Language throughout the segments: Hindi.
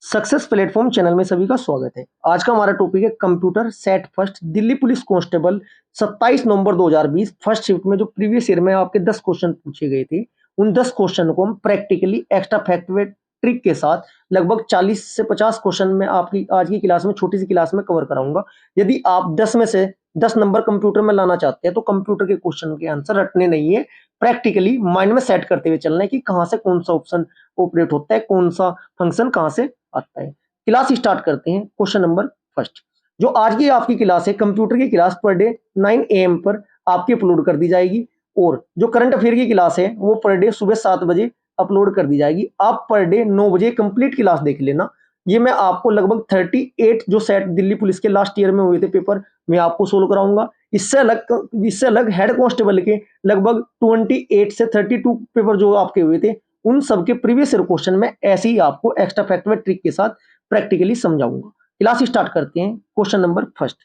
सक्सेस प्लेटफॉर्म चैनल में सभी का स्वागत है। आज का हमारा टॉपिक है computer set first Delhi police constable 27 नवंबर 2020 फर्स्ट शिफ्ट में जो प्रीवियस ईयर में आपके 10 क्वेश्चन पूछे गए थे, उन 10 क्वेश्चन को हम प्रैक्टिकली एक्स्ट्रा फैक्ट व ट्रिक के साथ लगभग 40 से 50 क्वेश्चन में आपकी आज की क्लास में छोटी सी क्लास में कवर कराऊंगा। यदि आप 10 में से 10 नंबर कंप्यूटर में लाना चाहते हैं तो कंप्यूटर के क्वेश्चन के आंसर रटने नहीं है, प्रैक्टिकली माइंड में सेट करते हुए चलना है कि कहां से कौन सा ऑप्शन ऑपरेट होता है, कौन सा फंक्शन कहां से आता है। क्लास स्टार्ट करते हैं। क्वेश्चन नंबर फर्स्ट, जो आज की आपकी क्लास है कंप्यूटर की क्लास पर डे 9 AM पर आपकी अपलोड कर दी जाएगी और जो करंट अफेयर की क्लास है वो पर डे सुबह 7 बजे अपलोड कर दी जाएगी। आप पर डे 9 बजे कंप्लीट क्लास देख लेना। ये मैं आपको लगभग 38 जो सेट दिल्ली पुलिस के लास्ट ईयर में हुए थे पेपर मैं आपको सोल्व कराऊंगा। इससे अलग हेड कांस्टेबल के लगभग 28 से 32 पेपर जो आपके हुए थे उन सबके प्रीवियस ईयर क्वेश्चन में ऐसे ही आपको एक्स्ट्रा फैक्ट व ट्रिक के साथ प्रैक्टिकली समझाऊंगा। क्लास स्टार्ट करते हैं। Question number first,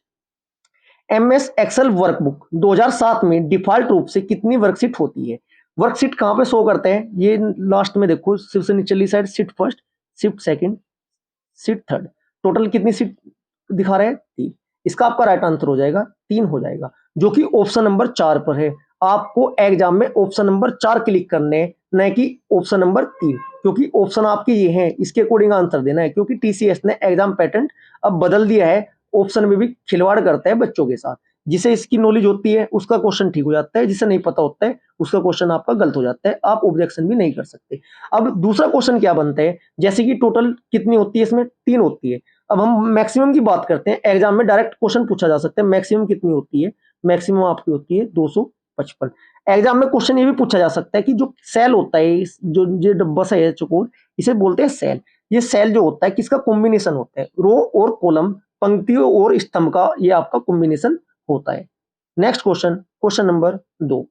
MS Excel workbook 2007 में डिफॉल्ट रूप से कितनी वर्कशीट होती है? वर्कशीट कहां पे शो करता है? ये लास्ट में देखो, सबसे निचली side shift first, shift second, shift third. Total कितनी सीट दिखा रहे हैं? 3। इसका आपका राइट आंसर हो जाएगा 3 हो जाएगा, जो कि ऑप्शन नंबर 4 पर है। आपको एग्जाम में ऑप्शन नंबर 4 क्लिक करने हैं, न कि ऑप्शन नंबर 3, क्योंकि ऑप्शन आपके ये हैं, इसके अकॉर्डिंग आंसर देना है। क्योंकि TCS ने एग्जाम पैटर्न अब बदल दिया है, ऑप्शन में भी खिलवाड़ करता है बच्चों के साथ। जिसे इसकी नॉलेज होती है उसका क्वेश्चन ठीक हो जाता है, जिसे नहीं पता होता है उसका क्वेश्चन आपका गलत हो जाता है, आप ऑब्जेक्शन भी नहीं कर सकते। अब दूसरा क्वेश्चन क्या बनता है, जैसे कि टोटल कितनी होती है, इसमें 3 होती है। अब हम मैक्सिमम की बात करते हैं। एग्जाम में डायरेक्ट क्वेश्चन पूछा जा सकता है मैक्सिमम कितनी होती है। मैक्सिमम आपकी होती है 255। एग्जाम में क्वेश्चन ये भी पूछा जा सकता है कि जो सेल होता है, जो डब्बा सा है चौकोर, इसे बोलते हैं सेल। ये सेल जो होता है किसका कॉम्बिनेशन होता है? रो और कॉलम, पंक्तियों और स्तंभ का ये आपका कॉम्बिनेशन होता है। Next question, question number 2,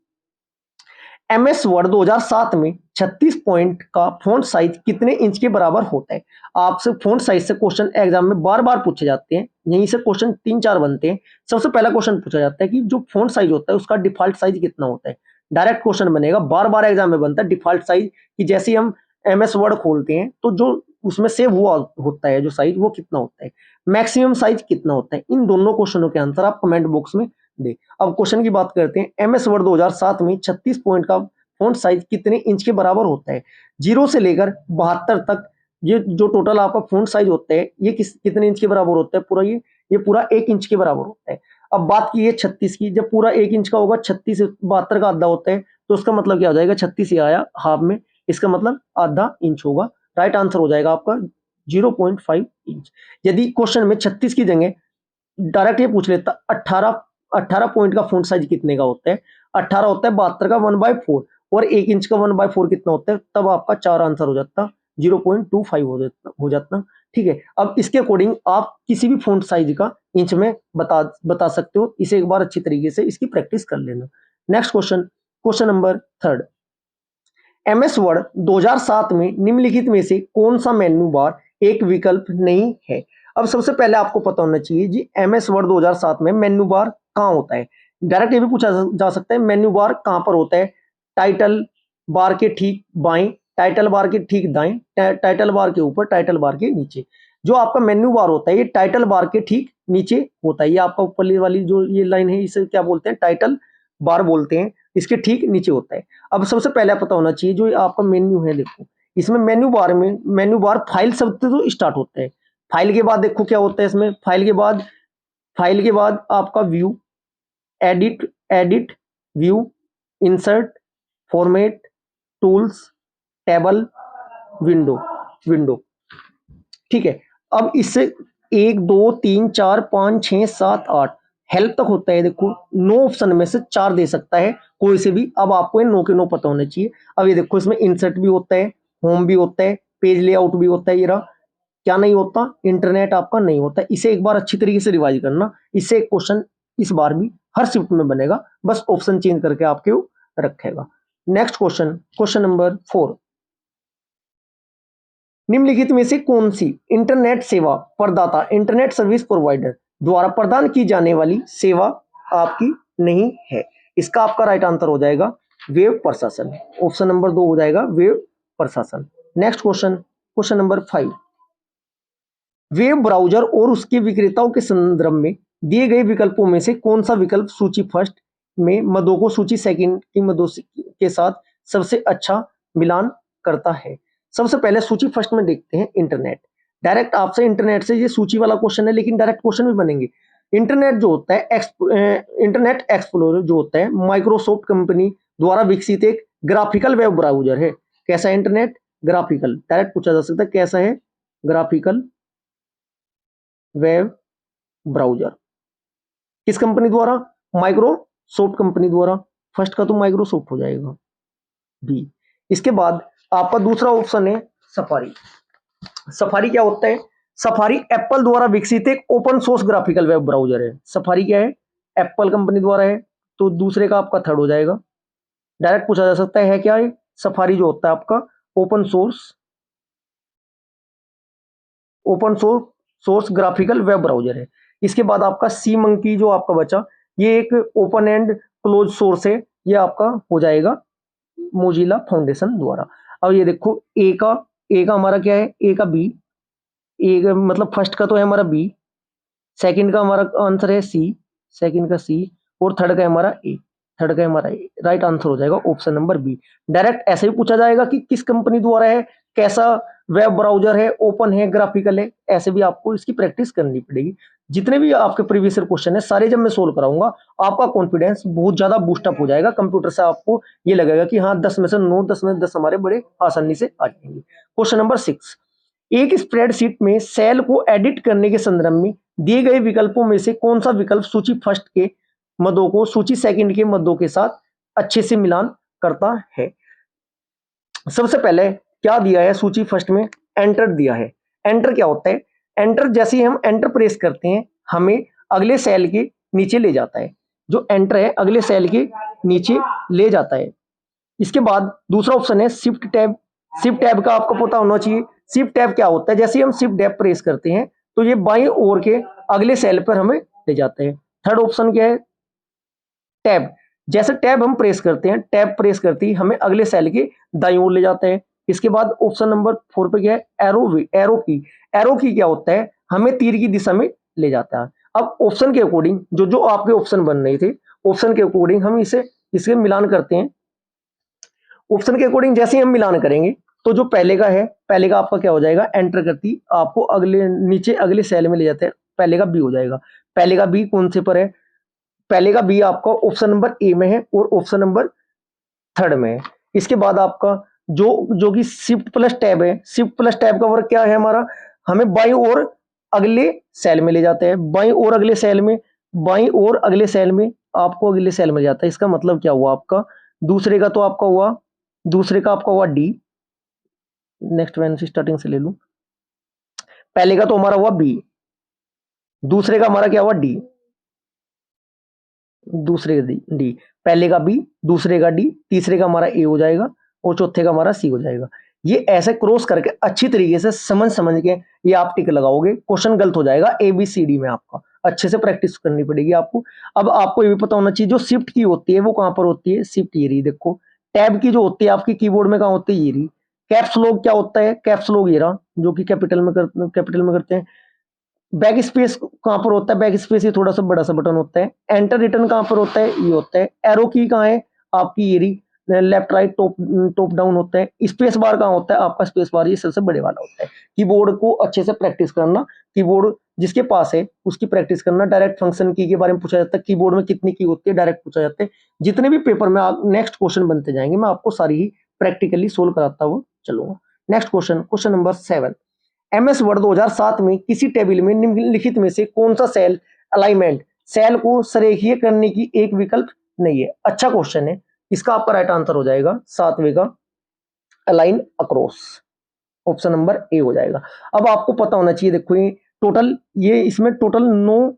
MS word 2007 में 36 पॉइंट का फॉन्ट साइज कितने इंच के बराबर होता है? आपसे फॉन्ट साइज से क्वेश्चन एग्जाम में बार बार पूछे जाते हैं, यहीं से क्वेश्चन 3-4 बनते हैं। सबसे पहला क्वेश्चन पूछा जाता है कि जो फॉन्ट साइज होता है उसका डिफॉल्ट साइज कितना होता है। डायरेक्ट क्वेश्चन बनेगा, बार बार एग्जाम में बनता है डिफॉल्ट साइज, कि जैसे हम MS वर्ड खोलते हैं तो जो उसमें सेव हुआ होता है जो साइज, वो कितना होता है। मैक्सिमम साइज कितना होता है। इन दोनों क्वेश्चनों के आंसर आप कमेंट बॉक्स में दे। अब क्वेश्चन की बात करते हैं। MS वर्ड 2007 में 36 पॉइंट का फॉन्ट साइज कितने इंच के बराबर होता है? 0 से लेकर 72 तक ये जो टोटल आपका फॉन्ट साइज होता है ये कितने इंच के बराबर होता है? पूरा ये पूरा 1 इंच के बराबर होता है। अब बात की है 36 की, जब पूरा 1 इंच का होगा, 36 से 72 का आधा होता है, तो उसका मतलब क्या हो जाएगा? 36 से आया हाफ में, इसका मतलब आधा इंच होगा। राइट आंसर हो जाएगा आपका 0.5 इंच। यदि क्वेश्चन में 36 की जगह डायरेक्ट ये पूछ लेता 18 पॉइंट का फॉन्ट साइज कितने का होता है? 18 होता है 72 का 1/4, और 1 इंच का 1/4 कितना होता है? तब आपका 4 आंसर हो जाता, 0.25 हो जाता। ठीक है, अब इसके अकॉर्डिंग आप किसी भी फॉन्ट साइज का इंच में बता सकते हो। इसे एक बार अच्छी तरीके से इसकी प्रैक्टिस कर लेना। Next question, question number 3, MS word 2007 में निम्नलिखित में से कौन सा मेन्यू बार एक विकल्प नहीं है? अब सबसे पहले आपको पता होना चाहिए जी, MS वर्ड 2007 में मेन्यू बार कहाँ होता है। डायरेक्ट ये भी पूछा जा सकता है मेन्यू बार कहाँ पर होता है? टाइटल बार के ठीक बाएं, टाइटल बार के ठीक दाएं, टाइटल बार के ऊपर, टाइटल बार के नीचे। जो आपका मेन्यू बार होता है ये टाइटल बार के ठीक नीचे होता है। ये आपका ऊपर वाली जो ये लाइन है इसे क्या बोलते हैं? टाइटल बार बोलते हैं। इसके ठीक नीचे होता है। अब सबसे पहले पता होना चाहिए जो आपका मेन्यू है, देखो इसमें मेन्यू बार फाइल शब्द से तो स्टार्ट होता है। फाइल के बाद देखो क्या होता है इसमें, फाइल के बाद आपका view, edit, view, insert, format, tools, table, window. ठीक है, अब इससे 1 2 3 4 5 6 7 8 हेल्प तक होता है। देखो 9 ऑप्शन में से 4 दे सकता है कोई से भी। अब आपको 9 के 9 पता होने चाहिए। अब ये देखो इसमें इंसर्ट भी होता है, होम भी होता है, पेज लेआउट भी होता है। ये रहा, क्या नहीं होता? इंटरनेट आपका नहीं होता। इसे एक बार अच्छी तरीके से रिवाइज करना, इससे एक क्वेश्चन इस बार भी हर शिफ्ट में बनेगा, बस ऑप्शन चेंज करके आपके रखेगा। नेक्स्ट क्वेश्चन, क्वेश्चन नंबर 4, निम्नलिखित में से कौन सी इंटरनेट सेवा प्रदाता, इंटरनेट सर्विस प्रोवाइडर द्वारा प्रदान की जाने वाली सेवा आपकी नहीं है? इसका आपका राइट आंसर हो जाएगा वेब प्रशासन। ऑप्शन नंबर 2 हो जाएगा वेब प्रशासन। Next question, question number 5, web browser और उसके विक्रेताओं के संदर्भ में दिए गए विकल्पों में से कौन सा विकल्प सूची फर्स्ट में मदों को सूची सेकंड की मदों के साथ सबसे अच्छा मिलान करता है? सबसे पहले सूची फर्स्ट में देखते हैं इंटरनेट। डायरेक्ट आपसे इंटरनेट से ये सूची वाला क्वेश्चन है, लेकिन डायरेक्ट क्वेश्चन भी बनेंगे। इंटरनेट जो होता है इंटरनेट एक्सप्लोरर जो होता है माइक्रोसॉफ्ट कंपनी द्वारा विकसित एक ग्राफिकल वेब ब्राउजर है। कैसा है इंटरनेट? ग्राफिकल। डायरेक्ट पूछा जा सकता है कैसा है? Graphical web browser. किस कंपनी द्वारा? माइक्रोसॉफ्ट कंपनी द्वारा। फर्स्ट का तो माइक्रोसॉफ्ट हो जाएगा बी। इसके बाद आपका दूसरा ऑप्शन है सफारी। सफारी क्या होता है? सफारी एप्पल द्वारा विकसित एक open source graphical web browser है। सफारी क्या है? एप्पल कंपनी द्वारा है, तो दूसरे का आपका थर्ड हो जाएगा। डायरेक्ट पूछा जा सकता है क्या है? सफारी जो होता है आपका open source graphical web browser है। इसके बाद आपका सी मंकी जो आपका बचा, ये एक ओपन एंड क्लोज सोर्स है, ये आपका हो जाएगा मोजिला फाउंडेशन द्वारा। अब ये देखो ए का हमारा क्या है? ए का बी। ए का मतलब फर्स्ट का तो है हमारा बी, सेकंड का हमारा आंसर है सी, सेकंड का सी, और थर्ड का हमारा ए, थर्ड का हमारा ए। राइट आंसर हो जाएगा ऑप्शन नंबर बी। डायरेक्ट ऐसे ही पूछा जाएगा कि किस कंपनी द्वारा है, कैसा वेब ब्राउजर है, ओपन है, ग्राफिकल है, ऐसे भी आपको इसकी प्रैक्टिस करनी पड़ेगी। जितने भी आपके प्रीवियस क्वेश्चन है सारे जब मैं सोल्व कराऊंगा, आपका कॉन्फिडेंस बहुत ज्यादा बूस्टअप हो जाएगा। कंप्यूटर से आपको ये लगेगा कि हाँ 10 में से 9, 10 में से 10 हमारे बड़े आसानी से आ जाएंगे। क्वेश्चन नंबर 6, एक स्प्रेडशीट में सेल को एडिट करने के संदर्भ में दिए गए विकल्पों में से कौन सा विकल्प सूची फर्स्ट के मदों को सूची सेकंड के मदों के साथ अच्छे से मिलान करता है? सबसे पहले क्या दिया है सूची फर्स्ट में? एंटर दिया है। एंटर क्या होता है? एंटर जैसे ही हम एंटर प्रेस करते हैं हमें अगले सेल के नीचे ले जाता है। जो एंटर है अगले सेल के नीचे ले जाता है। इसके बाद दूसरा ऑप्शन है शिफ्ट टैब। शिफ्ट टैब का आपको पता होना चाहिए। शिफ्ट टैब क्या होता है? जैसे ही हम शिफ्ट टैब प्रेस करते हैं तो ये बाईं ओर के अगले सेल पर हमें ले जाते हैं। थर्ड ऑप्शन क्या है? टैब। जैसे टैब हम प्रेस करते हैं, टैब प्रेस करते ही हमें अगले सेल के दाईं ओर ले जाते हैं। इसके बाद ऑप्शन नंबर 4 पे क्या है? एरो की। एरो की क्या होता है? हमें तीर की दिशा में ले जाता है। अब ऑप्शन के अकॉर्डिंग जो आपके ऑप्शन बन रहे थे, ऑप्शन के अकॉर्डिंग हम इसके मिलान करते हैं। ऑप्शन के अकॉर्डिंग जैसे ही हम मिलान करेंगे तो जो पहले का है, पहले का आपका क्या हो जाएगा? एंटर करती आपको अगले नीचे अगले सेल में ले जाते हैं। पहले का बी हो जाएगा। पहले का बी कौन से पर है? पहले का बी आपका ऑप्शन नंबर ए में है और ऑप्शन नंबर थर्ड में है। इसके बाद आपका जो कि शिफ्ट प्लस टैब है, शिफ्ट प्लस टैब का वर्क क्या है हमारा? हमें बाईं ओर अगले सेल में ले जाते हैं। बाईं ओर अगले सेल में, बाईं ओर अगले सेल में आपको अगले सेल में जाता है। इसका मतलब क्या हुआ आपका? दूसरे का तो आपका हुआ, दूसरे का आपका हुआ डी। नेक्स्ट वैन से स्टार्टिंग से ले लूं। पहले का तो हमारा हुआ बी, दूसरे का हमारा क्या हुआ? डी, दूसरे का डी, पहले का बी, दूसरे का डी, तीसरे का हमारा ए हो जाएगा और चौथे का हमारा सी हो जाएगा। ये ऐसे क्रॉस करके अच्छी तरीके से समझ के ये आप टिक लगाओगे, क्वेश्चन गलत हो जाएगा ए बी सी डी में। आपका अच्छे से प्रैक्टिस करनी पड़ेगी आपको। अब आपको ये भी पता होना चाहिए जो शिफ्ट की होती है वो कहां पर होती है? शिफ्ट ये रही देखो। टैब की जो होती है आपकी कीबोर्ड में कहां होती है? ये रही। कैप्स लॉक क्या होता है? कैप्स लॉक ये रहा जो कि कैपिटल में करते हैं। बैक स्पेस कहां पर होता है? बैक स्पेस ये थोड़ा सा बड़ा सा बटन होता है। एंटर रिटर्न कहां पर होता है? ये होता है। एरो की कहां है आपकी? ये रही। लेफ्ट राइट टॉप डाउन होता है। स्पेस बार कहां होता है आपका? स्पेस बार ये सबसे बड़े वाला होता है। कीबोर्ड को अच्छे से प्रैक्टिस करना, कीबोर्ड जिसके पास है उसकी प्रैक्टिस करना। डायरेक्ट फंक्शन की के बारे में पूछा जाता है, कीबोर्ड में कितनी की होती है डायरेक्ट पूछा जाता है। जितने भी पेपर में आप नेक्स्ट क्वेश्चन बनते जाएंगे मैं आपको सारी ही प्रैक्टिकली सोल्व कराता हुआ चलूंगा। Next question, question number 7, MS word 2007 में किसी टेबल में निम्नलिखित में से कौन सा सेल अलाइनमेंट सेल को संरेखीय करने की एक विकल्प नहीं है? अच्छा क्वेश्चन है। इसका आपका राइट आंसर हो जाएगा 7वें का align across, option number A हो जाएगा। अब आपको पता होना चाहिए, देखो ये टोटल, ये इसमें टोटल 9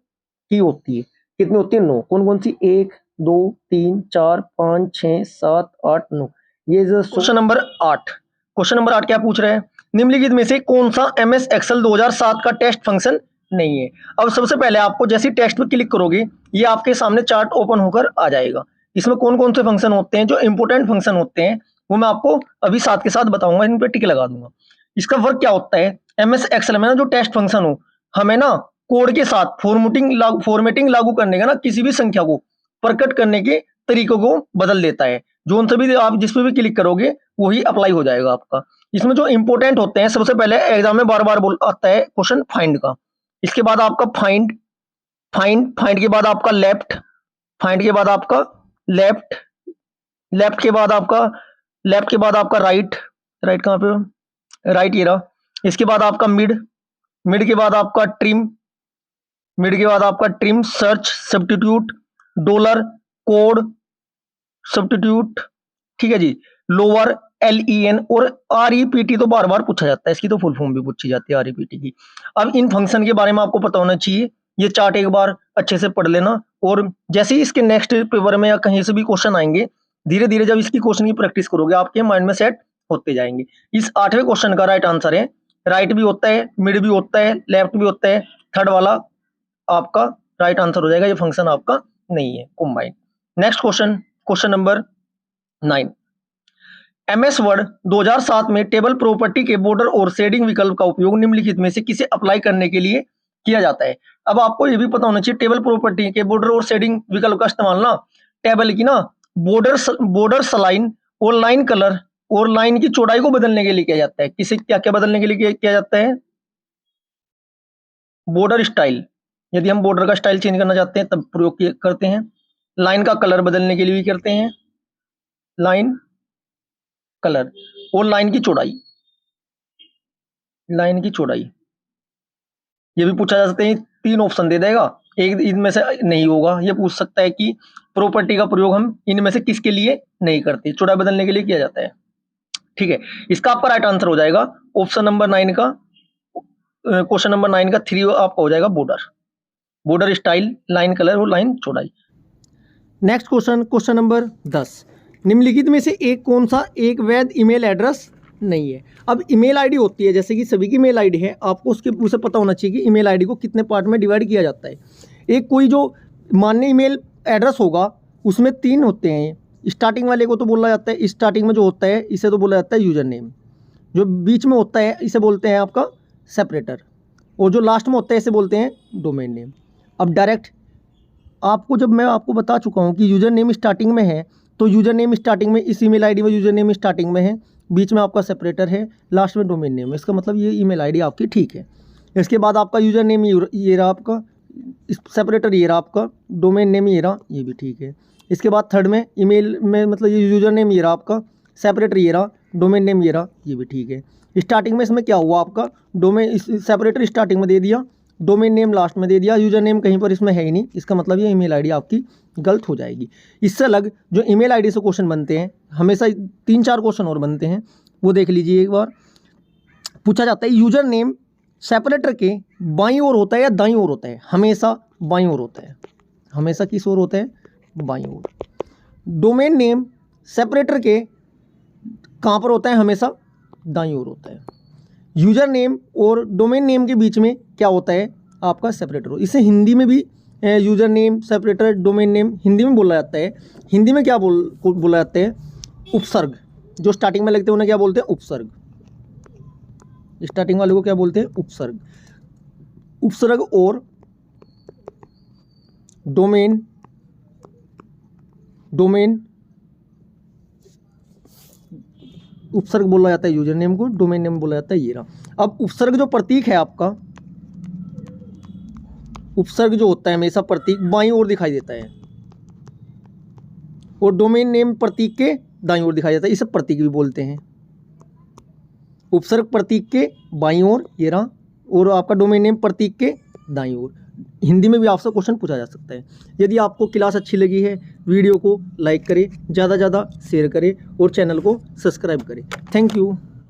की होती है। कितनी होती है? 9। कौन कौन सी? 1 2 3 4 5 6 7 8 9। ये क्वेश्चन नंबर 8। क्वेश्चन नंबर 8 क्या पूछ रहे हैं? निम्नलिखित में से कौन सा MS एक्सेल 2007 का टेस्ट फंक्शन नहीं है? अब सबसे पहले आपको जैसे टेस्ट पे क्लिक करोगे ये आपके सामने चार्ट ओपन होकर आ जाएगा। इसमें कौन कौन से फंक्शन होते हैं, जो इंपोर्टेंट फंक्शन होते हैं वो मैं आपको अभी साथ के साथ बताऊंगा, इन पे टिक लगा दूंगा। इसका वर्क क्या होता है? MS एक्सेल में ना जो टेस्ट फंक्शन हो हमें ना कोड के साथ फॉर्मेटिंग लागू करने का ना किसी भी संख्या को प्रकट करने के तरीकों को बदल देता है। जो उन सभी आप जिस पे भी क्लिक करोगे वही अप्लाई हो जाएगा आपका। इसमें जो इंपॉर्टेंट होते हैं, सबसे पहले एग्जाम में बार बार आता है क्वेश्चन फाइंड का। इसके बाद आपका फाइंड के बाद आपका लेफ्ट, फाइंड के बाद आपका लेफ्ट, लेफ्ट के बाद आपका राइट, राइट कहाँ पे, राइट ये रहा। इसके बाद आपका मिड के बाद आपका trim, search, substitute, dollar, code, substitute, ठीक है जी, लोअर, LEN और REPT तो बार बार पूछा जाता है, इसकी तो फुल फॉर्म भी पूछी जाती है REPT की। अब इन फंक्शन के बारे में आपको पता होना चाहिए, ये चार्ट एक बार अच्छे से पढ़ लेना, और जैसे ही इसके नेक्स्ट पेपर में या कहीं से भी क्वेश्चन आएंगे, धीरे धीरे जब इसकी क्वेश्चन की प्रैक्टिस करोगे आपके माइंड में सेट होते जाएंगे। इस 8वें क्वेश्चन का राइट आंसर है, राइट भी होता है, मिड भी होता है, लेफ्ट भी होता है, थर्ड वाला आपका राइट आंसर हो जाएगा, ये फंक्शन आपका नहीं है combine. Next question number 9। MS word 2007 में टेबल प्रॉपर्टी के बॉर्डर और शेडिंग विकल्प का उपयोग निम्नलिखित में से किसे अप्लाई करने के लिए किया जाता है। अब आपको ये भी पता होना चाहिए, टेबल प्रॉपर्टी के बॉर्डर और शेडिंग विकल्प का इस्तेमाल ना टेबल की ना बॉर्डर लाइन और लाइन कलर और लाइन की चौड़ाई को बदलने के लिए किया जाता है। किसे क्या क्या बदलने के लिए किया जाता है? बॉर्डर स्टाइल, यदि हम बॉर्डर का स्टाइल चेंज करना चाहते हैं तब प्रयोग करते हैं। लाइन का कलर बदलने के लिए भी करते हैं, लाइन कलर, और लाइन की चौड़ाई, ये भी पूछा जा सकता है। 3 ऑप्शन दे देगा, एक इनमें से नहीं होगा। ये पूछ सकता है कि प्रॉपर्टी का प्रयोग हम इनमें से किसके लिए नहीं करते, चौड़ाई बदलने के लिए किया जाता है, ठीक है। इसका आपका राइट आंसर हो जाएगा ऑप्शन नंबर 9 का, क्वेश्चन नंबर 9 का 3 आपका हो जाएगा बॉर्डर स्टाइल, लाइन कलर और लाइन चौड़ाई। Next question number 10। निम्नलिखित में से कौन सा एक वैध ईमेल एड्रेस नहीं है। अब ईमेल आईडी होती है, जैसे कि सभी की ईमेल आईडी है, आपको उसे पता होना चाहिए कि ईमेल आईडी को कितने पार्ट में डिवाइड किया जाता है। एक कोई जो मान्य ईमेल एड्रेस होगा उसमें 3 होते हैं। स्टार्टिंग वाले को तो बोला जाता है, स्टार्टिंग में जो होता है इसे तो बोला जाता है यूजर नेम, जो बीच में होता है इसे बोलते हैं आपका सेपरेटर, और जो लास्ट में होता है इसे बोलते हैं डोमेन नेम। अब डायरेक्ट आपको जब मैं आपको बता चुका हूँ कि यूजर नेम स्टार्टिंग में है, तो यूजर नेम स्टार्टिंग में इस ईमेल आईडी में यूजर नेम स्टार्टिंग में है, बीच में आपका सेपरेटर है, लास्ट में डोमेन नेम है। इसका मतलब ये ईमेल आईडी आपकी ठीक है। इसके बाद आपका यूजर नेम ये रहा आपका, सेपरेटर ये रहा आपका, डोमेन नेम ये रहा, ये भी ठीक है। इसके बाद थर्ड में ईमेल में मतलब ये यूजर नेम ये रहा आपका, सेपरेटर ये रहा, डोमेन नेम ये रहा, ये भी ठीक है। स्टार्टिंग में इसमें क्या हुआ आपका, सेपरेटर स्टार्टिंग में दे दिया, डोमेन नेम लास्ट में दे दिया, यूजर नेम कहीं पर इसमें है ही नहीं, इसका मतलब ये ईमेल आईडी आपकी गलत हो जाएगी। इससे अलग जो ईमेल आईडी से क्वेश्चन बनते हैं, हमेशा 3-4 क्वेश्चन और बनते हैं, वो देख लीजिए एक बार। पूछा जाता है यूजर नेम सेपरेटर के बाईं ओर होता है या दाईं ओर होता है? हमेशा बाईं ओर होता है। हमेशा किस ओर होता है? बाईं ओर। डोमेन नेम सेपरेटर के कहाँ पर होता है? हमेशा दाईं ओर होता है। यूजर नेम और डोमेन नेम के बीच में क्या होता है? आपका सेपरेटर। इसे हिंदी में भी user name separator domain name Hindi में बोला जाता है। हिंदी में क्या बोला जाता है? उपसर्ग। जो स्टार्टिंग में लगते हैं उन्हें क्या बोलते हैं? उपसर्ग। स्टार्टिंग वाले को क्या बोलते हैं? उपसर्ग। उपसर्ग और डोमेन उपसर्ग बोला जाता है यूजर नेम को, डोमेन नेम बोला जाता है ये रहा। अब उपसर्ग जो प्रतीक है आपका, उपसर्ग जो होता है हमेशा प्रतीक बाईं ओर दिखाई देता है, और डोमेन नेम प्रतीक के दाईं ओर दिखाई देता है, इसे प्रतीक भी बोलते हैं। उपसर्ग प्रतीक के बाईं ओर ये रहा, और आपका डोमेन नेम प्रतीक के दाईं ओर। हिंदी में भी आपसे क्वेश्चन पूछा जा सकता है। यदि आपको क्लास अच्छी लगी है, वीडियो को लाइक करें, ज़्यादा से ज़्यादा शेयर करें और चैनल को सब्सक्राइब करें। Thank you.